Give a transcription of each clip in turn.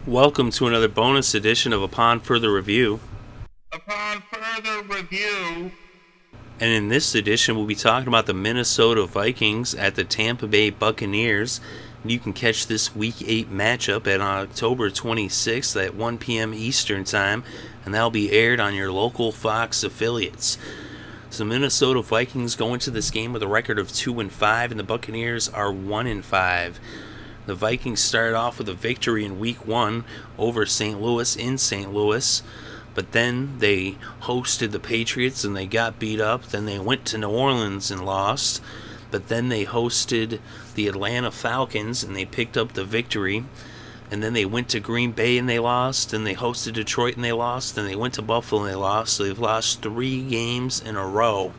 Welcome to another bonus edition of Upon Further Review. Upon further review. And in this edition, we'll be talking about the Minnesota Vikings at the Tampa Bay Buccaneers. You can catch this Week 8 matchup at October 26th at 1 p.m. Eastern Time, and that'll be aired on your local Fox affiliates. So Minnesota Vikings go into this game with a record of 2-5, and the Buccaneers are 1-5. The Vikings started off with a victory in Week 1 over St. Louis in St. Louis, but then they hosted the Patriots and they got beat up. Then they went to New Orleans and lost, but then they hosted the Atlanta Falcons and they picked up the victory. And then they went to Green Bay and they lost, and they hosted Detroit and they lost, and they went to Buffalo and they lost. So they've lost 3 games in a row,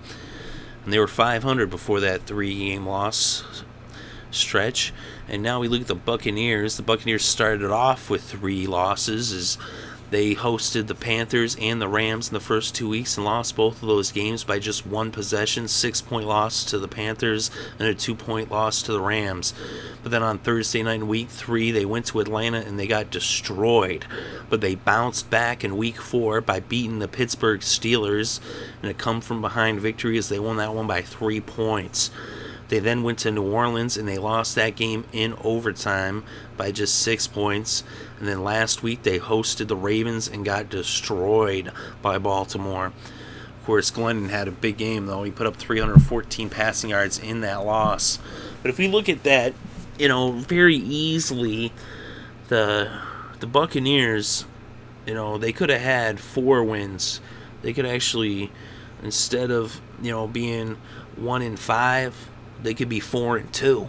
and they were 500 before that 3-game loss stretch. And now we look at the Buccaneers. The Buccaneers started off with 3 losses as they hosted the Panthers and the Rams in the first 2 weeks and lost both of those games by just 1 possession. 6-point loss to the Panthers and a 2-point loss to the Rams. But then on Thursday night in Week 3, they went to Atlanta and they got destroyed. But they bounced back in Week 4 by beating the Pittsburgh Steelers in a come-from-behind victory as they won that one by 3 points. They then went to New Orleans and they lost that game in overtime by just 6 points. And then last week they hosted the Ravens and got destroyed by Baltimore. Of course, Glennon had a big game though. He put up 314 passing yards in that loss. But if we look at that, very easily, the Buccaneers, they could have had 4 wins. They could actually, instead of being 1-5. They could be 4-2.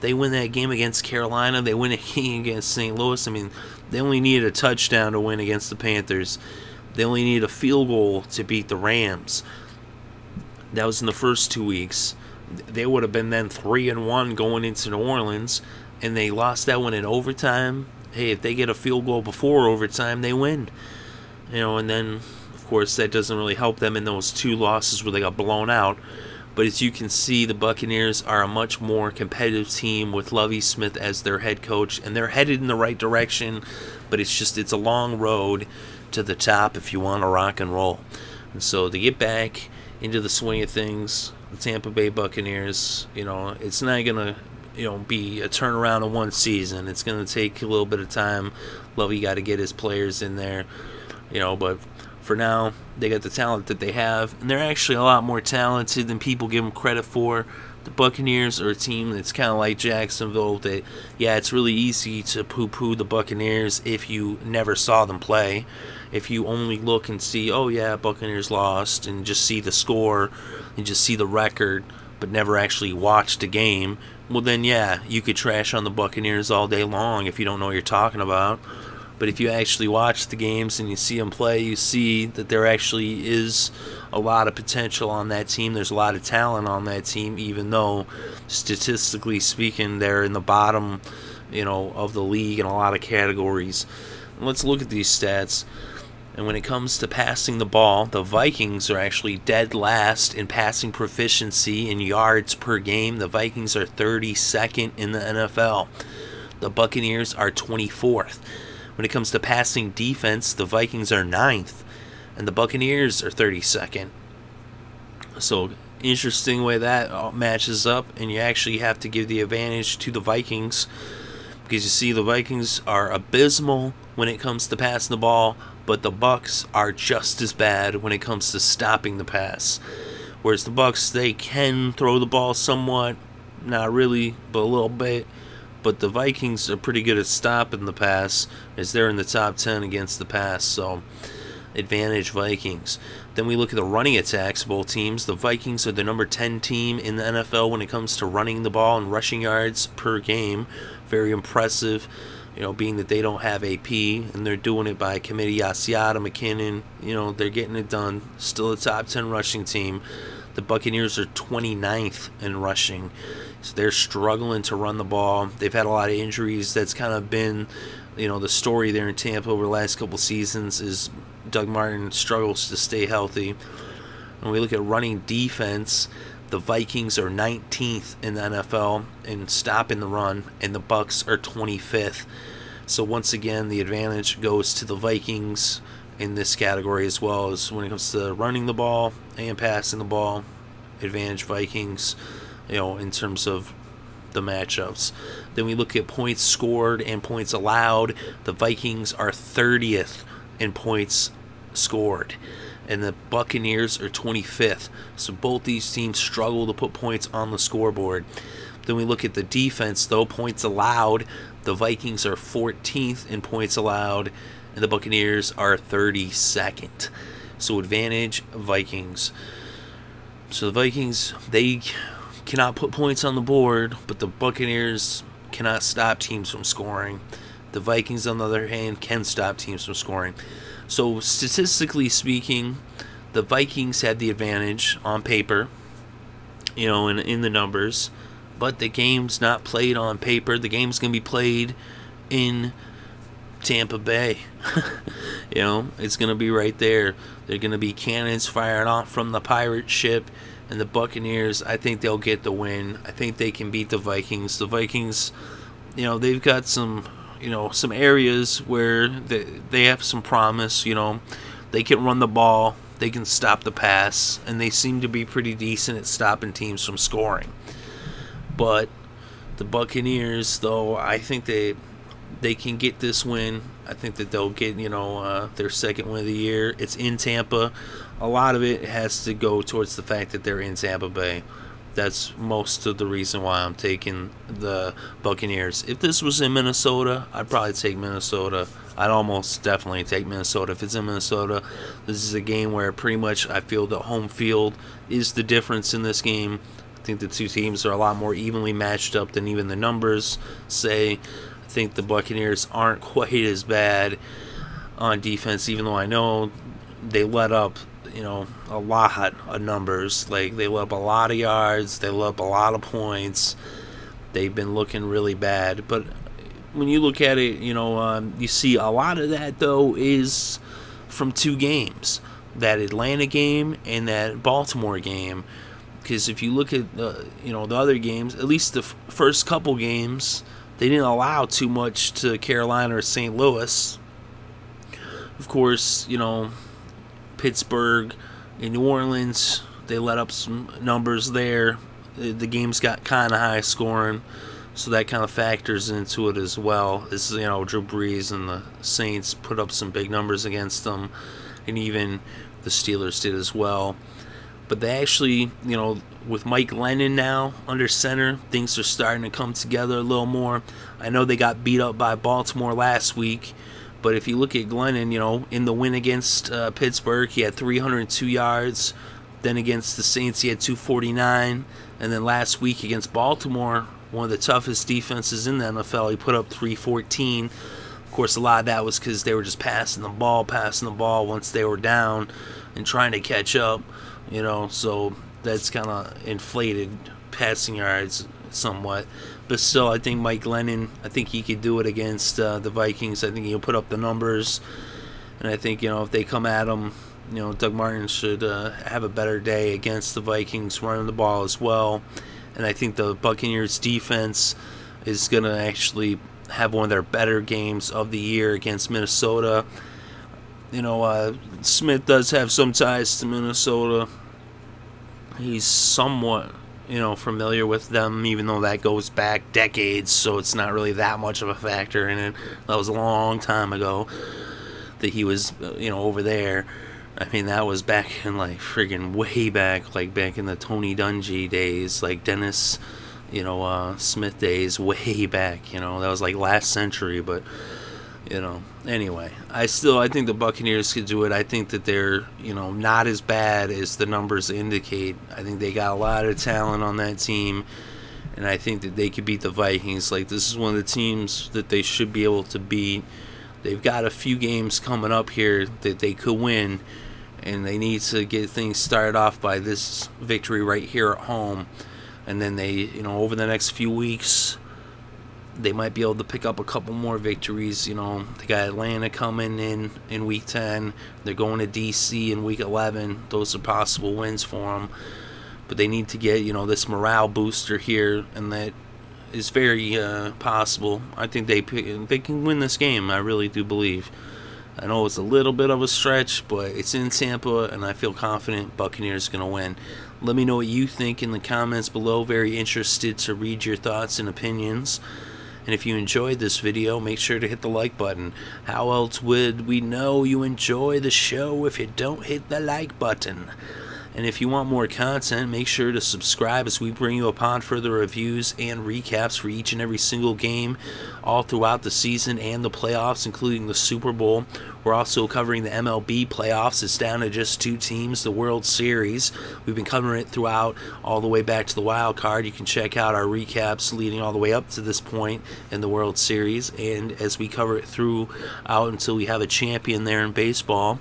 They win that game against Carolina. They win a game against St. Louis. I mean, they only needed a touchdown to win against the Panthers. They only needed a field goal to beat the Rams. That was in the first 2 weeks. They would have been then 3-1 going into New Orleans, and they lost that one in overtime. Hey, if they get a field goal before overtime, they win. And then, of course, that doesn't really help them in those 2 losses where they got blown out. But as you can see, the Buccaneers are a much more competitive team with Lovie Smith as their head coach, and they're headed in the right direction, but it's a long road to the top if you want to rock and roll. And so to get back into the swing of things, the Tampa Bay Buccaneers, it's not going to be a turnaround in one season. It's going to take a little bit of time. Lovie got to get his players in there, but for now, they got the talent that they have, and they're actually a lot more talented than people give them credit for. The Buccaneers are a team that's kind of like Jacksonville. That, it's really easy to poo-poo the Buccaneers if you never saw them play. If you only look and see, Buccaneers lost, and just see the score, and just see the record, but never actually watch the game, well then, you could trash on the Buccaneers all day long if you don't know what you're talking about. But if you actually watch the games and you see them play, you see that there actually is a lot of potential on that team. There's a lot of talent on that team, even though statistically speaking, they're in the bottom, of the league in a lot of categories. And let's look at these stats. And when it comes to passing the ball, the Vikings are actually dead last in passing proficiency in yards per game. The Vikings are 32nd in the NFL. The Buccaneers are 24th. When it comes to passing defense, the Vikings are 9th, and the Buccaneers are 32nd. So, interesting way that matches up, and you actually have to give the advantage to the Vikings, because you see the Vikings are abysmal when it comes to passing the ball, but the Bucs are just as bad when it comes to stopping the pass. Whereas the Bucs, they can throw the ball somewhat, not really, but a little bit. But the Vikings are pretty good at stopping the pass, as they're in the top 10 against the pass. So, advantage Vikings. Then we look at the running attacks of both teams. The Vikings are the number 10 team in the NFL when it comes to running the ball and rushing yards per game. Very impressive, being that they don't have AP, and they're doing it by committee. Asiata, McKinnon, they're getting it done. Still a top 10 rushing team. The Buccaneers are 29th in rushing. So they're struggling to run the ball. They've had a lot of injuries. That's kind of been, the story there in Tampa over the last couple seasons is Doug Martin struggles to stay healthy. When we look at running defense, The Vikings are 19th in the NFL in stopping the run, and the Bucs are 25th. So once again, the advantage goes to the Vikings in this category, as well as when it comes to running the ball and passing the ball. Advantage Vikings, in terms of the matchups. Then we look at points scored and points allowed. The Vikings are 30th in points scored, and the Buccaneers are 25th. So both these teams struggle to put points on the scoreboard. Then we look at the defense, though. Points allowed, the Vikings are 14th in points allowed, and the Buccaneers are 32nd. So advantage Vikings. So the Vikings, they cannot put points on the board, but the Buccaneers cannot stop teams from scoring. The Vikings, on the other hand, can stop teams from scoring. So statistically speaking, the Vikings had the advantage on paper, in the numbers, but the game's not played on paper. The game's going to be played in Tampa Bay. It's going to be right there. They're going to be cannons firing off from the pirate ship. And the Buccaneers, I think they'll get the win. I think they can beat the Vikings. The Vikings, they've got some, some areas where they have some promise. They can run the ball, they can stop the pass, and they seem to be pretty decent at stopping teams from scoring. But the Buccaneers, though, I think they can get this win. I think that they'll get, their second win of the year. It's in Tampa. A lot of it has to go towards the fact that they're in Tampa Bay. That's most of the reason why I'm taking the Buccaneers. If this was in Minnesota, I'd probably take Minnesota. I'd almost definitely take Minnesota. If it's in Minnesota, this is a game where pretty much I feel the home field is the difference in this game. I think the two teams are a lot more evenly matched up than even the numbers say. I think the Buccaneers aren't quite as bad on defense, even though I know they let up, a lot of numbers. Like, they let up a lot of yards, they let up a lot of points. They've been looking really bad. But when you look at it, you see a lot of that, though, is from two games. That Atlanta game and that Baltimore game. Because if you look at the other games, at least the first couple games, they didn't allow too much to Carolina or St. Louis. Of course, Pittsburgh and New Orleans, they let up some numbers there. The games got kind of high scoring, so that kind of factors into it as well. As Drew Brees and the Saints put up some big numbers against them, and even the Steelers did as well. But they actually, with Mike Glennon now under center, things are starting to come together a little more. I know they got beat up by Baltimore last week, but if you look at Glennon, in the win against Pittsburgh, he had 302 yards. Then against the Saints, he had 249. And then last week against Baltimore, one of the toughest defenses in the NFL, he put up 314. Of course, a lot of that was because they were just passing the ball once they were down and trying to catch up. So that's kind of inflated passing yards somewhat. But still, I think Mike Glennon, I think he could do it against the Vikings. I think he'll put up the numbers. And I think, if they come at him, Doug Martin should have a better day against the Vikings running the ball as well. And I think the Buccaneers defense is going to actually have one of their better games of the year against Minnesota. Smith does have some ties to Minnesota. He's somewhat, familiar with them, even though that goes back decades, so it's not really that much of a factor in it. That was a long time ago that he was, over there. I mean, that was back in, friggin' way back, back in the Tony Dungy days, Dennis, Smith days, way back, that was, last century, but, anyway, I think the Buccaneers could do it. I think that they're, not as bad as the numbers indicate. I think they got a lot of talent on that team, and I think that they could beat the Vikings. This is one of the teams that they should be able to beat. They've got a few games coming up here that they could win, and they need to get things started off by this victory right here at home. And then they, over the next few weeks, they might be able to pick up a couple more victories. They got Atlanta coming in Week 10. They're going to D.C. in Week 11. Those are possible wins for them. But they need to get, this morale booster here, and that, is very possible. I think they can win this game. I really do believe. I know it's a little bit of a stretch, but it's in Tampa, and I feel confident Buccaneers are going to win. Let me know what you think in the comments below. Very interested to read your thoughts and opinions. And if you enjoyed this video, make sure to hit the like button. How else would we know you enjoy the show if you don't hit the like button? And if you want more content, make sure to subscribe as we bring you upon further reviews and recaps for each and every single game all throughout the season and the playoffs, including the Super Bowl. We're also covering the MLB playoffs. It's down to just 2 teams, the World Series. We've been covering it throughout all the way back to the wild card. You can check out our recaps leading all the way up to this point in the World Series, and as we cover it throughout until we have a champion there in baseball.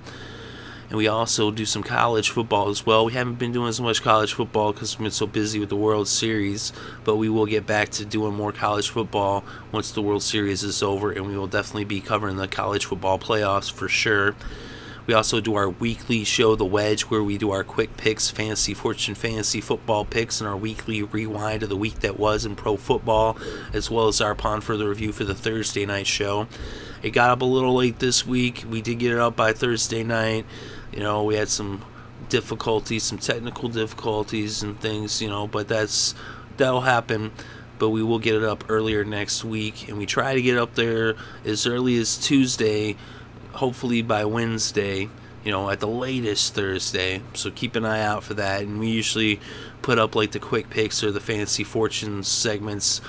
And we also do some college football as well. We haven't been doing as much college football because we've been so busy with the World Series, but we will get back to doing more college football once the World Series is over, and we will definitely be covering the college football playoffs for sure. We also do our weekly show, The Wedge, where we do our quick picks, fantasy fortune, fantasy football picks, and our weekly rewind of the week that was in pro football, as well as our upon further review for the Thursday night show. It got up a little late this week. We did get it up by Thursday night. You know, we had some difficulties, some technical difficulties and things, you know, but that'll happen. But we will get it up earlier next week, and we try to get up there as early as Tuesday, hopefully by Wednesday, you know, at the latest Thursday. So keep an eye out for that. And we usually put up like the quick picks or the fantasy fortunes segments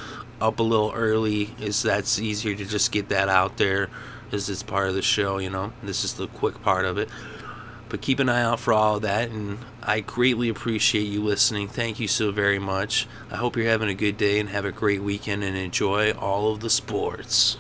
up a little early, as that's easier to just get that out there as it's part of the show, you know. This is the quick part of it. But keep an eye out for all of that, and I greatly appreciate you listening. Thank you so very much. I hope you're having a good day and have a great weekend and enjoy all of the sports.